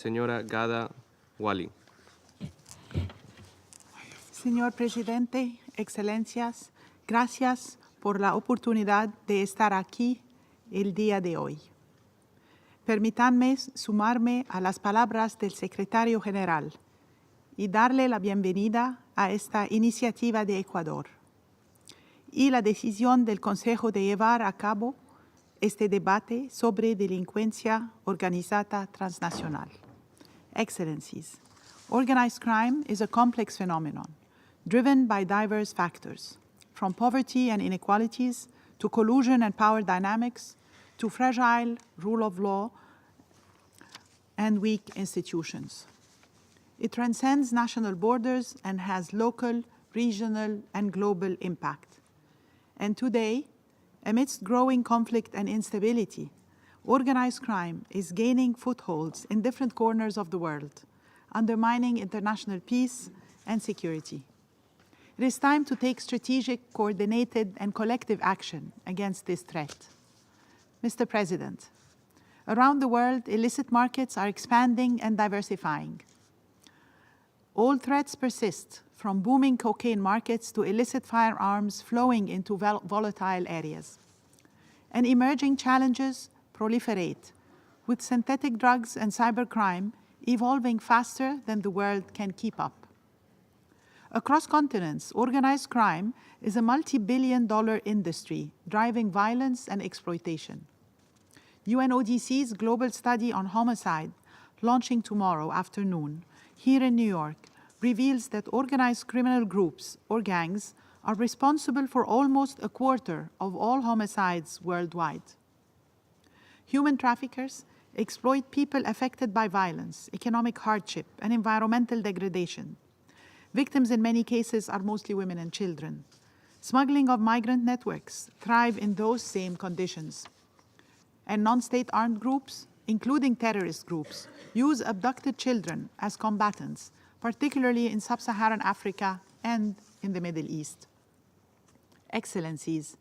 Señora Ghada Waly. Señor Presidente, Excelencias, gracias por la oportunidad de estar aquí el día de hoy. Permítanme sumarme a las palabras del Secretario General y darle la bienvenida a esta iniciativa de Ecuador y la decisión del Consejo de llevar a cabo este debate sobre delincuencia organizada transnacional. Excellencies, organized crime is a complex phenomenon driven by diverse factors, from poverty and inequalities to collusion and power dynamics to fragile rule of law and weak institutions. It transcends national borders and has local, regional, and global impact. And today, amidst growing conflict and instability, organized crime is gaining footholds in different corners of the world, undermining international peace and security. It is time to take strategic, coordinated, and collective action against this threat. Mr. President, around the world, illicit markets are expanding and diversifying. All threats persist, from booming cocaine markets to illicit firearms flowing into volatile areas. And emerging challenges proliferate, with synthetic drugs and cybercrime evolving faster than the world can keep up. Across continents, organized crime is a multi-billion-dollar industry driving violence and exploitation. UNODC's global study on homicide, launching tomorrow afternoon here in New York, reveals that organized criminal groups or gangs are responsible for almost a quarter of all homicides worldwide. Human traffickers exploit people affected by violence, economic hardship, and environmental degradation. Victims in many cases are mostly women and children. Smuggling of migrant networks thrive in those same conditions. And non-state armed groups, including terrorist groups, use abducted children as combatants, particularly in sub-Saharan Africa and in the Middle East. Excellencies,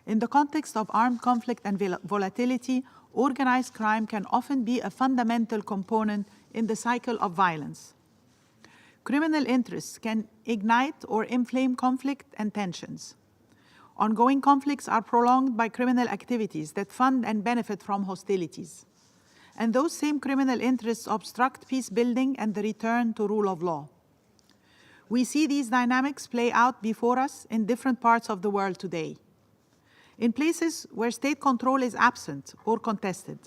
in the context of armed conflict and volatility, organized crime can often be a fundamental component in the cycle of violence. Criminal interests can ignite or inflame conflict and tensions. Ongoing conflicts are prolonged by criminal activities that fund and benefit from hostilities. And those same criminal interests obstruct peace building and the return to rule of law. We see these dynamics play out before us in different parts of the world today. In places where state control is absent or contested,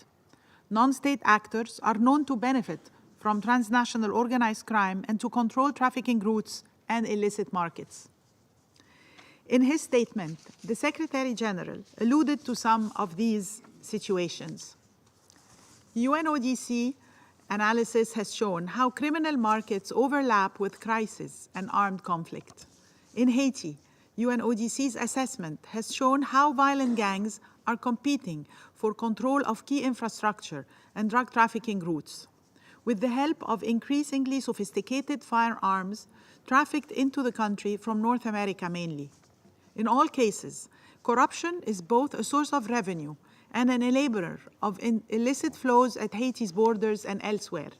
non-state actors are known to benefit from transnational organized crime and to control trafficking routes and illicit markets. In his statement, the Secretary General alluded to some of these situations. UNODC analysis has shown how criminal markets overlap with crisis and armed conflict. In Haiti, UNODC's assessment has shown how violent gangs are competing for control of key infrastructure and drug trafficking routes, with the help of increasingly sophisticated firearms trafficked into the country from North America mainly. In all cases, corruption is both a source of revenue and an enabler of illicit flows at Haiti's borders and elsewhere.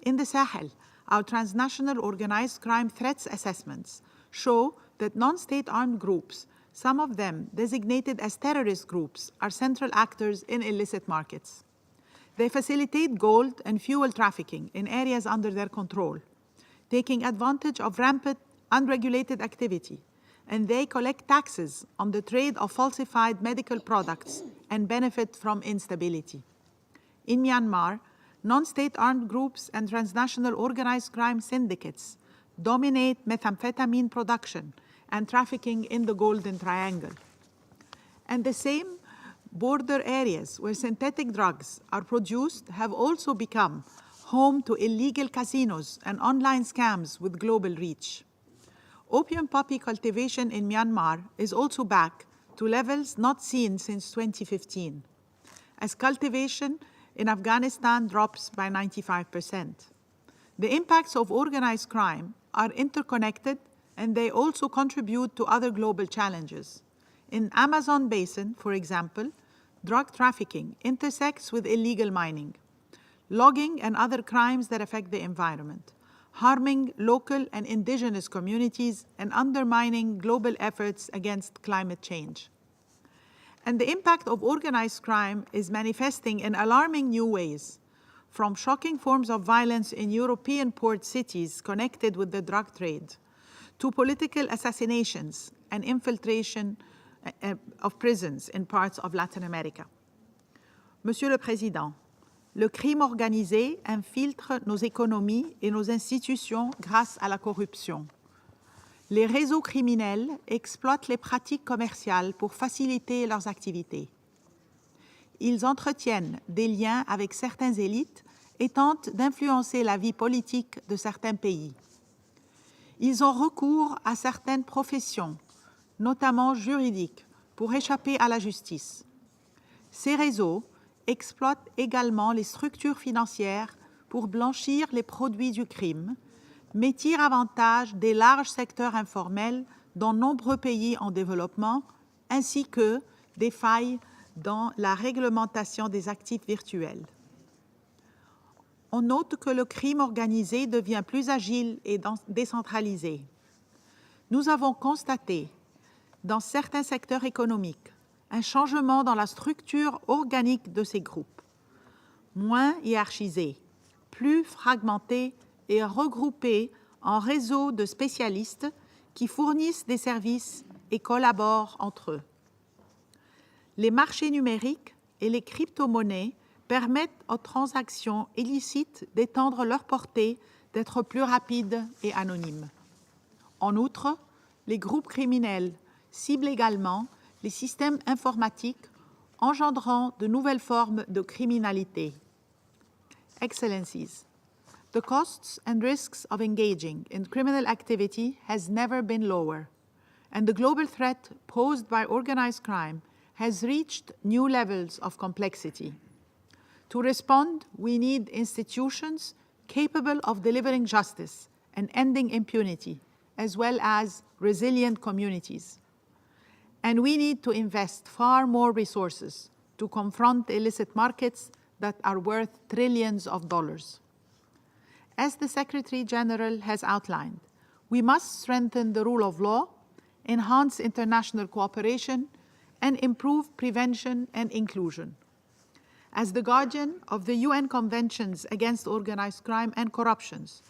In the Sahel, our transnational organized crime threats assessments show that non-state armed groups, some of them designated as terrorist groups, are central actors in illicit markets. They facilitate gold and fuel trafficking in areas under their control, taking advantage of rampant, unregulated activity, and they collect taxes on the trade of falsified medical products and benefit from instability. In Myanmar, non-state armed groups and transnational organized crime syndicates dominate methamphetamine production and trafficking in the Golden Triangle. And the same border areas where synthetic drugs are produced have also become home to illegal casinos and online scams with global reach. Opium poppy cultivation in Myanmar is also back to levels not seen since 2015, as cultivation in Afghanistan drops by 95%. The impacts of organized crime are interconnected, and they also contribute to other global challenges. In Amazon basin, for example, drug trafficking intersects with illegal mining. logging and other crimes that affect the environment, harming local and indigenous communities, and undermining global efforts against climate change. And the impact of organized crime is manifesting in alarming new ways, from shocking forms of violence in European port cities connected with the drug trade, to political assassinations and infiltration of prisons in parts of Latin America. Monsieur le Président, le crime organisé infiltre nos économies et nos institutions grâce à la corruption. Les réseaux criminels exploitent les pratiques commerciales pour faciliter leurs activités. Ils entretiennent des liens avec certaines élites et tentent d'influencer la vie politique de certains pays. Ils ont recours à certaines professions, notamment juridiques, pour échapper à la justice. Ces réseaux exploitent également les structures financières pour blanchir les produits du crime, mais tirent avantage des larges secteurs informels dans nombreux pays en développement, ainsi que des failles dans la réglementation des actifs virtuels. On note que le crime organisé devient plus agile et décentralisé. Nous avons constaté, dans certains secteurs économiques, un changement dans la structure organique de ces groupes, moins hiérarchisés, plus fragmentés et regroupés en réseaux de spécialistes qui fournissent des services et collaborent entre eux. Les marchés numériques et les crypto-monnaies permettent aux transactions illicites d'étendre leur portée, d'être plus rapides et anonymes. En outre, les groupes criminels ciblent également les systèmes informatiques engendrant de nouvelles formes de criminalité. Excellencies, the costs and risks of engaging in criminal activity has never been lower, and the global threat posed by organized crime has reached new levels of complexity. To respond, we need institutions capable of delivering justice and ending impunity, as well as resilient communities. And we need to invest far more resources to confront illicit markets that are worth trillions of dollars. As the Secretary General has outlined, we must strengthen the rule of law, enhance international cooperation, and improve prevention and inclusion. As the guardian of the UN Conventions Against Organized Crime and Corruptions,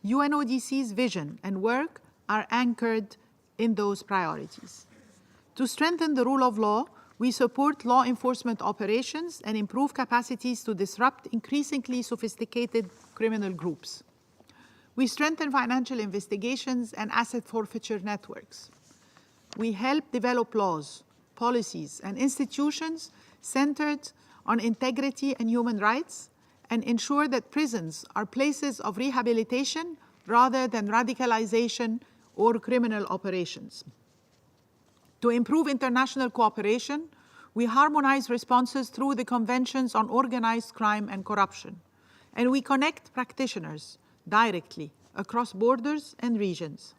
UNODC's vision and work are anchored in those priorities. To strengthen the rule of law, we support law enforcement operations and improve capacities to disrupt increasingly sophisticated criminal groups. We strengthen financial investigations and asset forfeiture networks. We help develop laws, policies, and institutions centered on integrity and human rights, and ensure that prisons are places of rehabilitation rather than radicalization or criminal operations. To improve international cooperation, we harmonize responses through the Conventions on Organized Crime and Corruption, and we connect practitioners directly across borders and regions.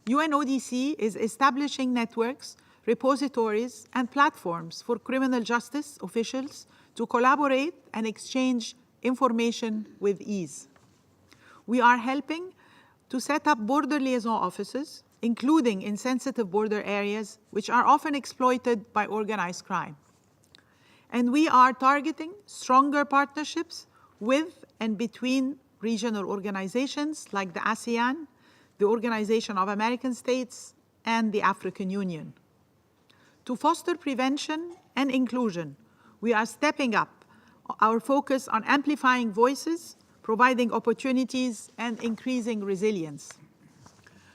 UNODC is establishing networks, repositories, and platforms for criminal justice officials to collaborate and exchange information with ease. We are helping to set up border liaison offices, including in sensitive border areas, which are often exploited by organized crime. And we are targeting stronger partnerships with and between regional organizations like the ASEAN, the Organization of American States, and the African Union. To foster prevention and inclusion, we are stepping up our focus on amplifying voices, providing opportunities, and increasing resilience.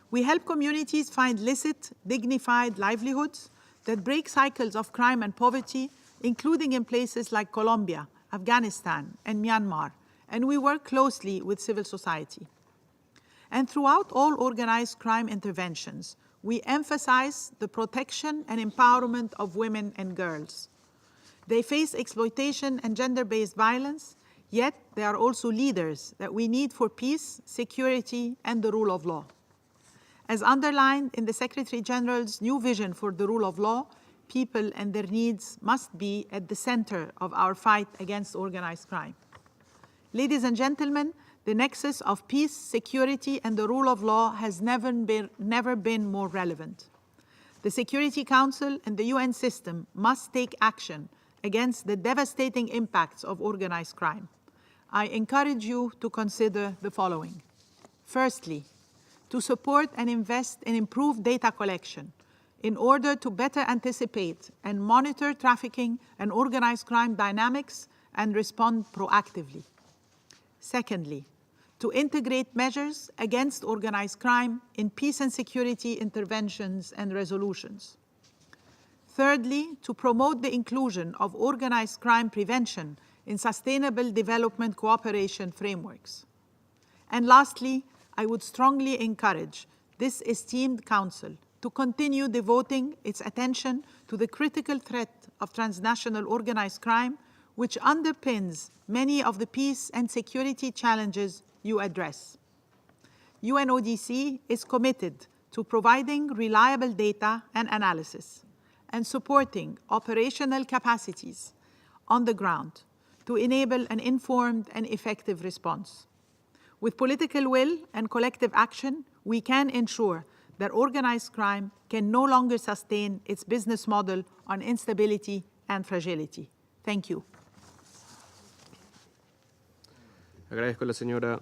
We help communities find licit, dignified livelihoods that break cycles of crime and poverty, including in places like Colombia, Afghanistan, and Myanmar, and we work closely with civil society. And throughout all organized crime interventions, we emphasize the protection and empowerment of women and girls. They face exploitation and gender-based violence, yet they are also leaders that we need for peace, security, and the rule of law. As underlined in the Secretary General's new vision for the rule of law, people and their needs must be at the center of our fight against organized crime. Ladies and gentlemen, the nexus of peace, security, and the rule of law has never been more relevant. The Security Council and the UN system must take action against the devastating impacts of organized crime. I encourage you to consider the following. Firstly, to support and invest in improved data collection in order to better anticipate and monitor trafficking and organized crime dynamics and respond proactively. Secondly, to integrate measures against organized crime in peace and security interventions and resolutions. Thirdly, to promote the inclusion of organized crime prevention in sustainable development cooperation frameworks. And lastly, I would strongly encourage this esteemed Council to continue devoting its attention to the critical threat of transnational organized crime, which underpins many of the peace and security challenges you address. UNODC is committed to providing reliable data and analysis and supporting operational capacities on the ground to enable an informed and effective response. With political will and collective action, we can ensure that organized crime can no longer sustain its business model on instability and fragility. Thank you. Agradezco a la señora